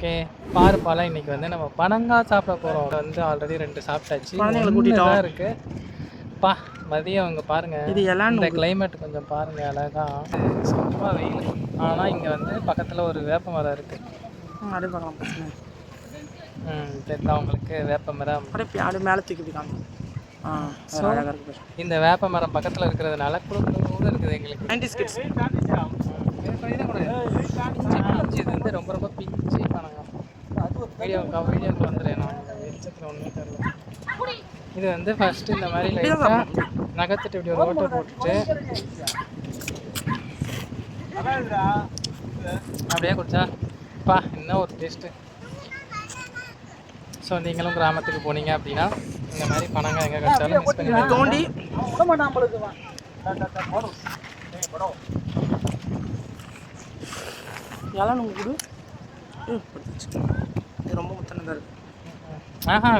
Okay பாருப்பாலாம் இன்றைக்கி வந்து நம்ம பனங்காய் சாப்பிட போகிறோம். வந்து ஆல்ரெடி 2 சாப்பிட்டாச்சு. குழந்தைங்களை ஒன்று கூட்டிட்டோம். தான் இருக்குது. பா மதியம் அங்கே பாருங்கள், இது எல்லாம் இந்த கிளைமேட் கொஞ்சம் பாருங்கள் அழகாக. சும்மா வெயில். ஆனால் இங்கே வந்து பக்கத்தில் ஒரு வேப்ப மரம் இருக்குது. அப்படியே பார்க்கலாம் பிரச்சனை. தெரியுதா உங்களுக்கு வேப்ப மரம்? அப்படியே அப்படியே மேலே தூக்கி போய்க்காங்க. ஸோ இந்த வேப்ப மரம் பக்கத்தில் இருக்கிறதுனால குழுக்குழுன்னு இருக்குது எங்களுக்கு. 90s kids. இது வந்து ரொம்ப ரொம்ப பிஞ்சு பனங்காய். வீடியோக்கு வந்துடுறேன் நான். வெளிச்சத்தில் ஒன்றும் தெரியல. இது வந்து ஃபஸ்ட்டு இந்த மாதிரி லைட்டாக நகர்த்துட்டு இப்படி ஒரு ஓட்டை போட்டுட்டு அப்படியே குடிச்சா பா இன்னும் ஒரு டேஸ்ட்டு. ஸோ நீங்களும் கிராமத்துக்கு போனீங்க அப்படின்னா இந்த மாதிரி பனங்காய் எங்கே கிடைச்சாலும் மிஸ் பண்ணி தோண்டி எல்லாம் கொடு. இது ரொம்ப முத்தனதாக இருக்குது.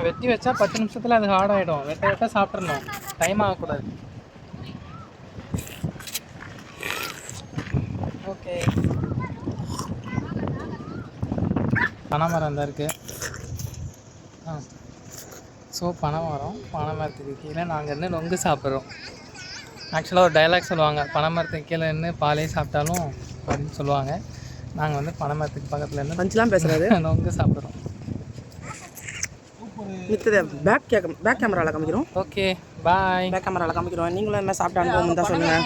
வெட்டி வச்சா 10 நிமிஷத்தில் அது ஹார்ட் ஆகிடும். வெட்ட சாப்பிட்றணும், டைம் ஆகக்கூடாது. ஓகே பனைமரம் தான் இருக்குது. ஸோ பனைமரத்துக்கு கீழே நாங்கள் இருந்து நொங்கு சாப்பிட்றோம். ஆக்சுவலாக ஒரு டைலாக் சொல்லுவாங்க, பனைமரத்துக்கு கீழே இருந்து பாலே சாப்பிட்டாலும் அப்படின்னு சொல்லுவாங்க. நாங்கள் வந்து பனைமரத்துக்கு பக்கத்தில் இருந்து பஞ்செலாம் பேசுகிறாரு. நொங்கு சாப்பிட்றோம். பேக் கேமராவில் காமிக்கிறோம். Okay bye. பேக் கேமராவில் காமிக்கிறோம். நீங்களும் என்ன சாப்பிட்ட அனுபவம் தான் சொல்லுங்கள்.